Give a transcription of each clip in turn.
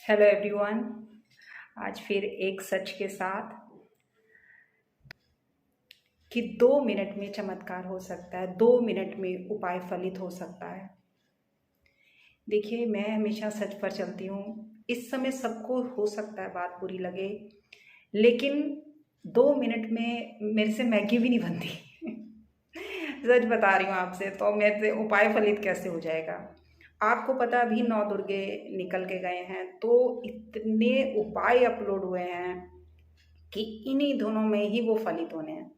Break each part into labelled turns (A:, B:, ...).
A: Hello everyone. आज फिर एक सच के साथ कि 2 मिनट में चमत्कार हो सकता है, 2 मिनट में उपाय फलित हो सकता है। देखिए, मैं हमेशा सच पर चलती हूँ। इस समय सबको हो सकता है बात बुरी लगे, लेकिन 2 मिनट में मेरे से मैगी भी नहीं बनती। सच बता रही हूँ आपसे, तो मेरे से उपाय फलित कैसे हो जाएगा? आपको पता, अभी नौ दुर्गे निकल के गए हैं, तो इतने उपाय अपलोड हुए हैं कि इन्हीं दोनों में ही वो फलित होने हैं।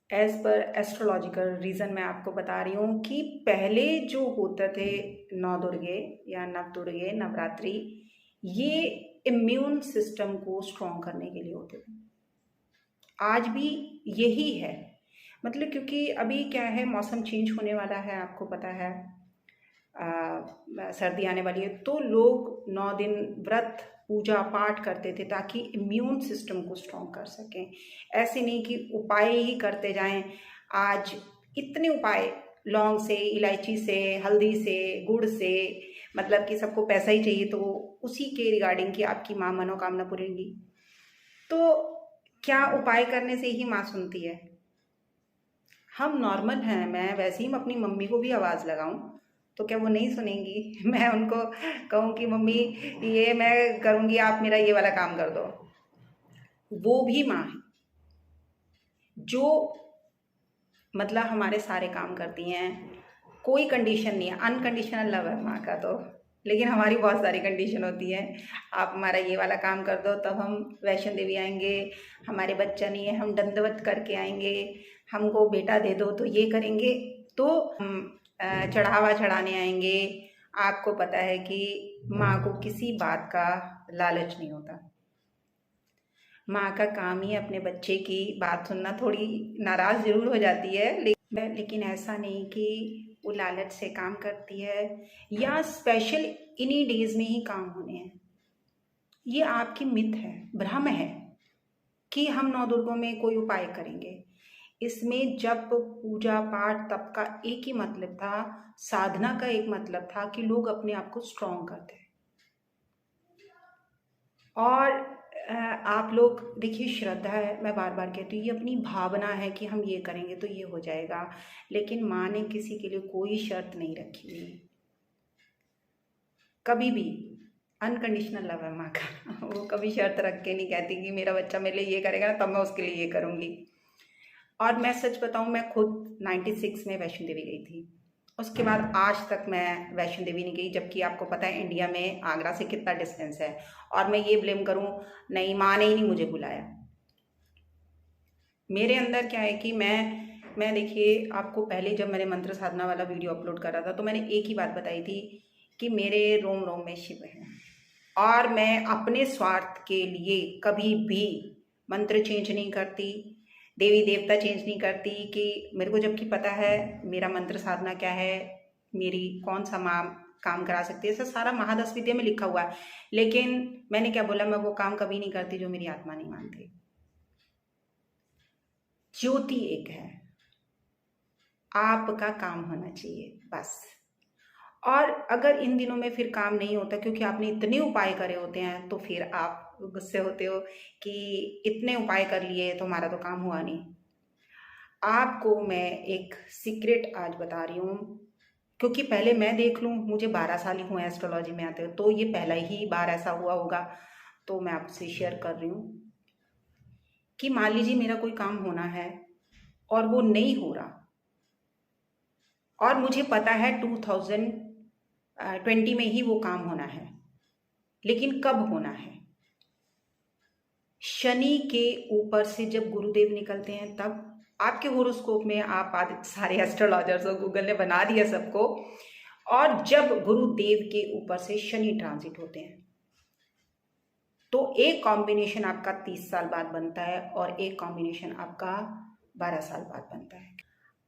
A: एज पर एस्ट्रोलॉजिकल रीज़न मैं आपको बता रही हूँ कि पहले जो होते थे नौ दुर्गे या नव दुर्गे नवरात्रि, ये इम्यून सिस्टम को स्ट्रॉन्ग करने के लिए होते थे। आज भी यही है। मतलब क्योंकि अभी क्या है, मौसम चेंज होने वाला है, आपको पता है। सर्दी आने वाली है, तो लोग 9 दिन व्रत पूजा पाठ करते थे ताकि इम्यून सिस्टम को स्ट्रॉन्ग कर सकें। ऐसे नहीं कि उपाय ही करते जाएं। आज इतने उपाय, लौंग से, इलायची से, हल्दी से, गुड़ से, मतलब कि सबको पैसा ही चाहिए, तो उसी के रिगार्डिंग कि आपकी माँ मनोकामना पूरेगी। तो क्या उपाय करने से ही माँ सुनती है? हम नॉर्मल हैं। मैं वैसे ही अपनी मम्मी को भी आवाज़ लगाऊं तो क्या वो नहीं सुनेंगी? मैं उनको कहूँ कि मम्मी ये मैं करूँगी, आप मेरा ये वाला काम कर दो, वो भी माँ है जो मतलब हमारे सारे काम करती हैं। कोई कंडीशन नहीं है, अनकंडीशनल लव है माँ का तो। लेकिन हमारी बहुत सारी कंडीशन होती है। आप हमारा ये वाला काम कर दो तब हम वैष्णो देवी आएंगे, हमारे बच्चा नहीं है हम दंडवत करके आएंगे, हमको बेटा दे दो तो ये करेंगे, तो हम चढ़ावा चढ़ाने आएंगे। आपको पता है कि माँ को किसी बात का लालच नहीं होता। माँ का काम ही अपने बच्चे की बात सुनना। थोड़ी नाराज़ ज़रूर हो जाती है, लेकिन ऐसा नहीं कि वो लालच से काम करती है या स्पेशल इन्हीं डेज में ही काम होने हैं। ये आपकी मिथ है, भ्रम है कि हम नौ दुर्गों में कोई उपाय करेंगे। इसमें जप पूजा पाठ तप का एक ही मतलब था, साधना का एक मतलब था कि लोग अपने आप को स्ट्रॉन्ग करते हैं। और आप लोग देखिए, श्रद्धा है, मैं बार बार कहती हूँ, ये अपनी भावना है कि हम ये करेंगे तो ये हो जाएगा। लेकिन माँ ने किसी के लिए कोई शर्त नहीं रखी हुई कभी भी। अनकंडीशनल लव है माँ का। वो कभी शर्त रख के नहीं कहती कि मेरा बच्चा मेरे लिए ये करेगा ना तब मैं उसके लिए ये करूँगी। और मैं सच बताऊँ, मैं खुद 96 में वैष्णो देवी गई थी। उसके बाद आज तक मैं वैष्णो देवी नहीं गई, जबकि आपको पता है इंडिया में आगरा से कितना डिस्टेंस है। और मैं ये ब्लेम करूँ, नहीं माँ ने ही नहीं मुझे बुलाया। मेरे अंदर क्या है कि मैं देखिए, आपको पहले जब मैंने मंत्र साधना वाला वीडियो अपलोड करा था तो मैंने एक ही बात बताई थी कि मेरे रोम रोम में शिव है। और मैं अपने स्वार्थ के लिए कभी भी मंत्र चेंज नहीं करती, देवी देवता चेंज नहीं करती कि मेरे को जबकि पता है मेरा मंत्र साधना क्या है, मेरी कौन सा माँ काम करा सकती है, ऐसा सारा महादस विद्या में लिखा हुआ है। लेकिन मैंने क्या बोला, मैं वो काम कभी नहीं करती जो मेरी आत्मा नहीं मानती। ज्योति एक है, आपका काम होना चाहिए बस। और अगर इन दिनों में फिर काम नहीं होता क्योंकि आपने इतने उपाय करे होते हैं, तो फिर आप गुस्से होते हो कि इतने उपाय कर लिए तो हमारा तो काम हुआ नहीं। आपको मैं एक सीक्रेट आज बता रही हूँ, क्योंकि पहले मैं देख लूँ, मुझे 12 साल ही हुए एस्ट्रोलॉजी में आते हो, तो ये पहला ही बार ऐसा हुआ होगा, तो मैं आपसे शेयर कर रही हूँ कि मान लीजिए मेरा कोई काम होना है और वो नहीं हो रहा, और मुझे पता है 2020 में ही वो काम होना है, लेकिन कब होना है? शनि के ऊपर से जब गुरुदेव निकलते हैं तब। आपके होरोस्कोप में आप सारे एस्ट्रोलॉजर्स और गूगल ने बना दिया सबको। और जब गुरुदेव के ऊपर से शनि ट्रांजिट होते हैं तो एक कॉम्बिनेशन आपका 30 साल बाद बनता है और एक कॉम्बिनेशन आपका 12 साल बाद बनता है।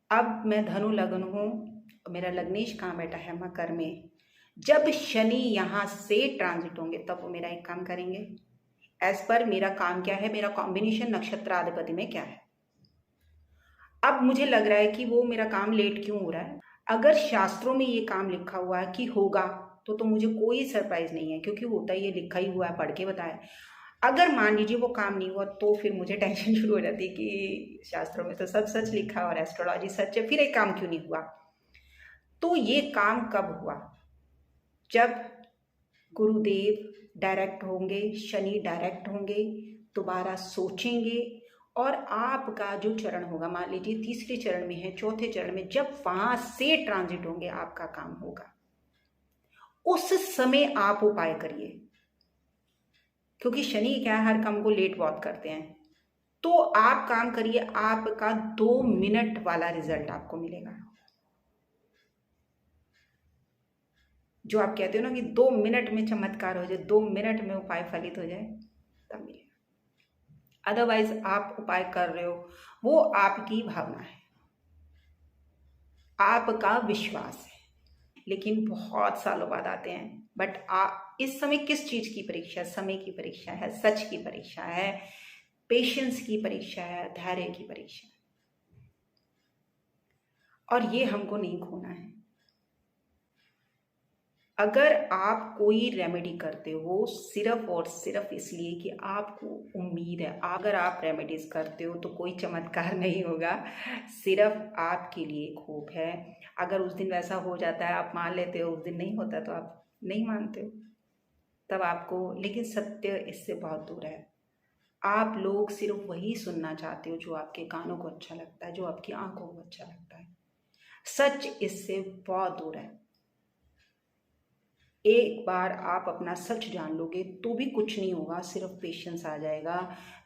A: अब मैं धनु लग्न हूँ, मेरा लग्नेश कहाँ बैठा है? मकर में। जब शनि यहाँ से ट्रांजिट होंगे तब वो मेरा एक काम करेंगे। एज पर मेरा काम क्या है, मेरा कॉम्बिनेशन नक्षत्राधिपति में क्या है। अब मुझे लग रहा है कि वो मेरा काम लेट क्यों हो रहा है। अगर शास्त्रों में ये काम लिखा हुआ है कि होगा तो मुझे कोई सरप्राइज़ नहीं है, क्योंकि होता ही है, लिखा ही हुआ है, पढ़ के बताया। अगर मान लीजिए वो काम नहीं हुआ तो फिर मुझे टेंशन शुरू हो जाती है कि शास्त्रों में तो सब सच लिखा है और एस्ट्रोलॉजी सच है, फिर एक काम क्यों नहीं हुआ। तो ये काम कब हुआ? जब गुरुदेव डायरेक्ट होंगे, शनि डायरेक्ट होंगे, दोबारा सोचेंगे, और आपका जो चरण होगा, मान लीजिए तीसरे चरण में है, चौथे चरण में, जब वहां से ट्रांजिट होंगे आपका काम होगा। उस समय आप उपाय करिए, क्योंकि शनि क्या है, हर काम को लेट बहुत करते हैं। तो आप काम करिए, आपका 2 मिनट वाला रिजल्ट आपको मिलेगा। जो आप कहते हो ना कि 2 मिनट में चमत्कार हो जाए, 2 मिनट में उपाय फलित हो जाए, तब मिलेगा। अदरवाइज आप उपाय कर रहे हो, वो आपकी भावना है, आपका विश्वास है, लेकिन बहुत सालों बाद आते हैं। बट इस समय किस चीज की परीक्षा? समय की परीक्षा है, सच की परीक्षा है, पेशेंस की परीक्षा है, धैर्य की परीक्षा है, और ये हमको नहीं खोना है। अगर आप कोई रेमेडी करते हो सिर्फ और सिर्फ इसलिए कि आपको उम्मीद है, अगर आप रेमेडीज करते हो तो कोई चमत्कार नहीं होगा, सिर्फ आपके लिए होप है। अगर उस दिन वैसा हो जाता है, आप मान लेते हो, उस दिन नहीं होता तो आप नहीं मानते हो, तब आपको, लेकिन सत्य इससे बहुत दूर है। आप लोग सिर्फ वही सुनना चाहते हो जो आपके कानों को अच्छा लगता है, जो आपकी आंखों को अच्छा लगता है। सच इससे बहुत दूर है। एक बार आप अपना सच जान लोगे तो भी कुछ नहीं होगा, सिर्फ पेशेंस आ जाएगा,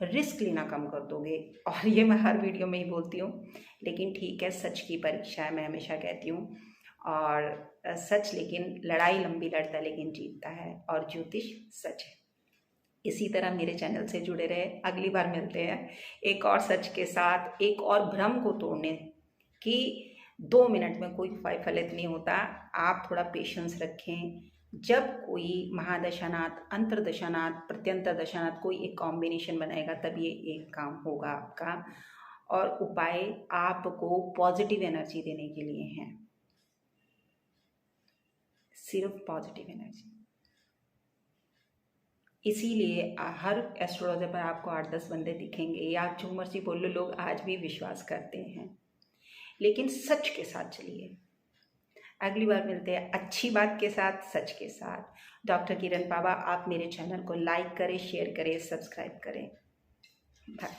A: रिस्क लेना कम कर दोगे। और ये मैं हर वीडियो में ही बोलती हूँ, लेकिन ठीक है, सच की परीक्षा है, मैं हमेशा कहती हूँ। और सच, लेकिन लड़ाई लंबी लड़ता है लेकिन जीतता है, और ज्योतिष सच है। इसी तरह मेरे चैनल से जुड़े रहे। अगली बार मिलते हैं एक और सच के साथ, एक और भ्रम को तोड़ने कि 2 मिनट में कोई उपाय फलित नहीं होता। आप थोड़ा पेशेंस रखें। जब कोई महादशानाथ, अंतरदशानाथ, प्रत्यंतर दशानाथ कोई एक कॉम्बिनेशन बनाएगा, तब ये एक काम होगा आपका। और उपाय आपको पॉजिटिव एनर्जी देने के लिए हैं, सिर्फ पॉजिटिव एनर्जी। इसीलिए हर एस्ट्रोलॉजर पर आपको 8-10 बंदे दिखेंगे, या जो मर्जी बोल लो, लोग आज भी विश्वास करते हैं, लेकिन सच के साथ चलिए। अगली बार मिलते हैं अच्छी बात के साथ, सच के साथ। डॉक्टर किरण बाबा, आप मेरे चैनल को लाइक करें, शेयर करें, सब्सक्राइब करें। बाय।